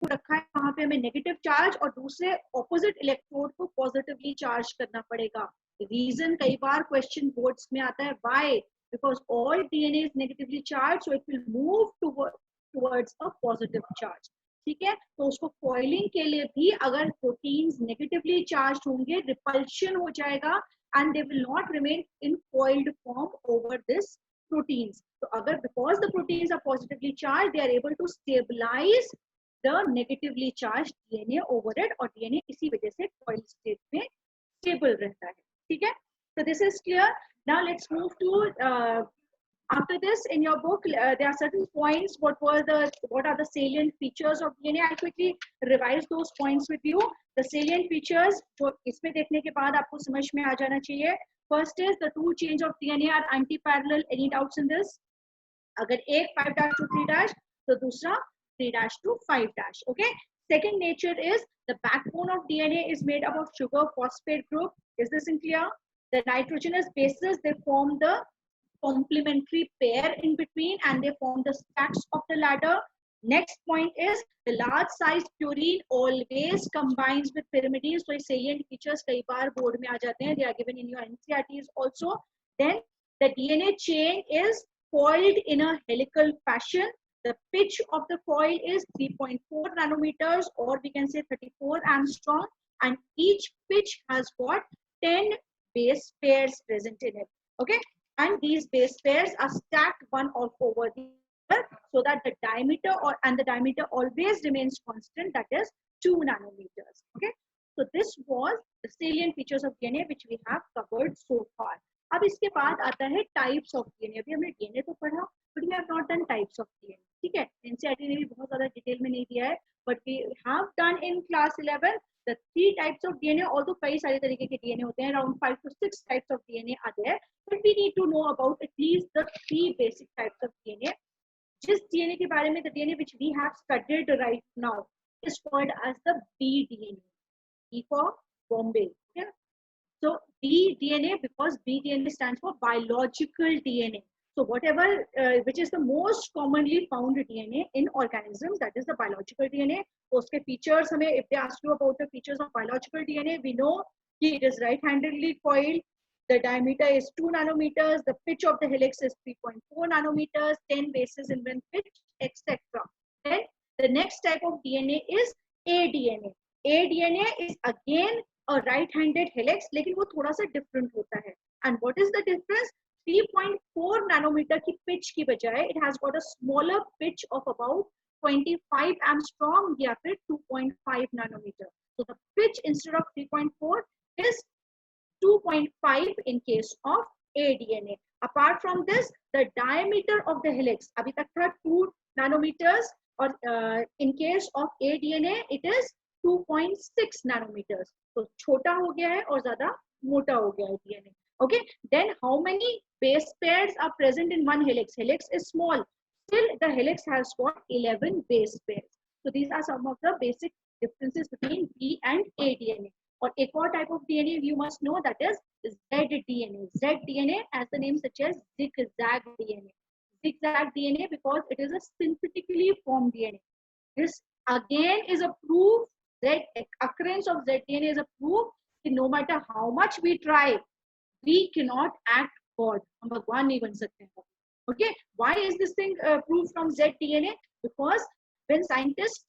को रखा है वहां पे हमें नेगेटिव चार्ज और दूसरे ऑपोजिट इलेक्ट्रोड को पॉजिटिवली चार्ज करना पड़ेगा. रीजन कई बार क्वेश्चन बोर्ड्स में आता है, why? Because all DNA is negatively charge, so it will move towards a positive charge. ठीक है, तो उसको फॉइलिंग के लिए भी अगर प्रोटीन्स नेगेटिवली चार्ज होंगे, रिपल्शन हो जाएगा and they will not remain in foiled form over this proteins. So agar because the proteins are positively charged, they are able to stabilize the negatively charged DNA over it, और DNA इसी वजह से foiled state में stable रहता है. ठीक है, so this is clear. Now let's move to after this, in your book, there are certain points. What are the salient features of DNA? I'll quickly revise those points with you. The salient features, जो इसमें देखने के बाद आपको समझ में आ जाना चाहिए. First is the two chains of DNA are anti-parallel. Any doubts in this? अगर एक 5' to 3', तो दूसरा 3' to 5'. Okay. Second nature is the backbone of DNA is made up of sugar phosphate group. Is this in clear? The nitrogenous bases, they form the complementary pair in between and they form the stacks of the ladder. Next point is the large sized purine always combines with pyrimidine. So salient features कई बार board में आ जाते हैं. They are given in your NCERTs also. Then the DNA chain is coiled in a helical fashion. The pitch of the coil is 3.4 nanometers, or we can say 34 angstrom, and each pitch has got 10 base pairs present in it. Okay, and these base pairs are stacked one over the other so that the diameter the diameter always remains constant, that is 2 nanometers. Okay, so this was the salient features of DNA which we have covered so far. अब इसके बाद आता है types of DNA. अभी हमने DNA तो पढ़ा, but we have not done types of DNA. ठीक है, एनसीईआरटी ने भी बहुत ज्यादा डिटेल में नहीं दिया है, but we have done in class 11 the 3 types of DNA. Although कई सारे तरीके के डीएनए होते हैं, around 5 to 6 types of DNA are there, but we need to know about at least the 3 basic types of DNA. जिस DNA के बारे में, the DNA which we have studied right now is called as the B-DNA. B for Bombay. Okay? So B-DNA, because B-DNA stands for biological DNA. So whatever which is the most commonly found DNA in organisms, that is the biological DNA. उसके features हमें, if they ask you about the features of biological DNA, we know it is right-handedly coiled. The diameter is 2 nanometers. The pitch of the helix is 3.4 nanometers. 10 bases in one pitch, etc. Then the next type of DNA is A-DNA. A-DNA is again a right-handed helix, लेकिन वो थोड़ा सा different होता है. And what is the difference? 3.4 nanometer की pitch की बजाय it has got a smaller pitch of about 25 angstrom या फिर 2.5 nanometer. So the pitch instead of 3.4 is 2.5 in case of A-DNA. Apart from this, the diameter of the helix अभी तक था 2 nanometers, और in case of A-DNA it is 2.6 nanometers. तो छोटा हो गया है और ज्यादा मोटा हो गया है DNA. Okay, then how many base pairs are present in one helix? Helix is small, still the helix has got 11 base pairs. So these are some of the basic differences between B and A-DNA. और एक और type of DNA you must know, that is Z-DNA. Z-DNA, as the name suggests, zigzag DNA. Zigzag DNA because it is a synthetically formed DNA. This again is a proof that occurrence of Z-DNA is a proof that no matter how much we try, we cannot act God. हम भगवान नहीं बन सकते हैं. Okay, why is this thing proved from Z-DNA? Because when scientists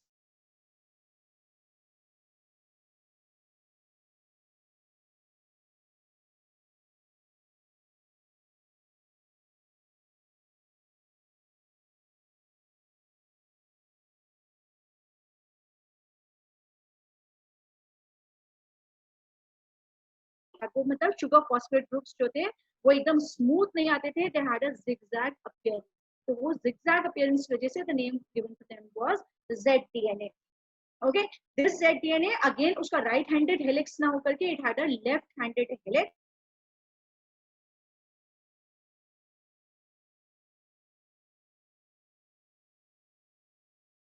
वो मतलब sugar phosphate groups जो थे वो एकदम स्मूथ नहीं आते थे, they had a zigzag appearance. तो वो zigzag appearance की वजह से the name given to them was Z-DNA. Okay, this Z-DNA again उसका right handed helix ना होकर के it had a left handed helix.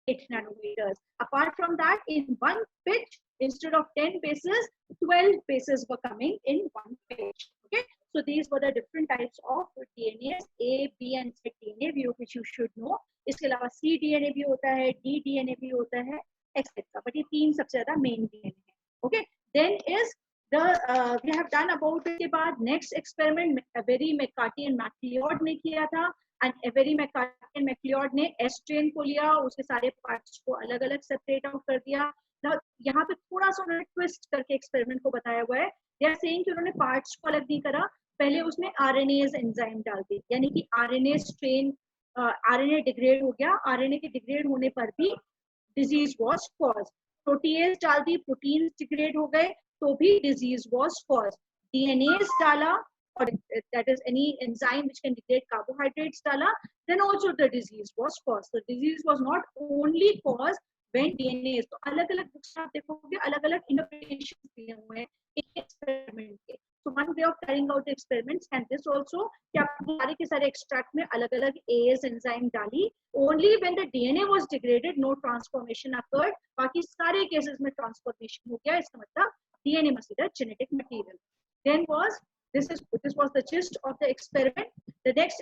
Eight nanometers. Apart from that, in one pitch, instead of 10 bases, 12 bases were coming in one pitch. Okay, so these were the different types of DNA, A, B and Z DNA, which you should know. इसके अलावा C DNA भी होता है, D DNA भी होता है, etcetera, but ये 3 सबसे ज्यादा मेन डीएनए है. Okay, then is the we have done about it. के बाद next experiment Avery McCarty and MacLeod ने किया था. And Avery McCarty and MacLeod ने एस स्ट्रेन को लिया, उसके सारे पार्ट्स को अलग अलग सेपरेट आउट कर दिया. यहाँ पे थोड़ा सा उन्होंने ट्विस्ट करके एक्सपेरिमेंट को बताया हुआ है. दे आर सेइंग कि उन्होंने पार्ट्स को अलग नहीं करा, पहले उसमें आरएनएज एंजाइम डाल दी, यानी कि आरएनए स्ट्रेन, आरएनए डिग्रेड हो गया, आरएनए के डिग्रेड होने पर भी डिजीज वाज कॉज. प्रोटीएज डाल दी, प्रोटीन डिग्रेड हो गए तो भी disease was caused. DNAs डाला, or that is any enzyme which can degrade carbohydrates डाला, then also the disease was caused. So disease was not only caused when DNA is. तो अलग अलग बुक्स आप देखोगे अलग अलग इंटरप्रिटेशंस दिए हुए हैं एक एक्सपेरिमेंट के. So one way of carrying out the experiments, and this also कि आप सारे के सारे एक्सट्रैक्ट में अलग अलग AS enzyme डाली, only when the DNA was degraded no transformation occurred. बाकी सारे केसेस में ट्रांसफॉर्मेशन हो गया. इसका मतलब DNA must be the genetic material. Then this was the gist of the experiment. The next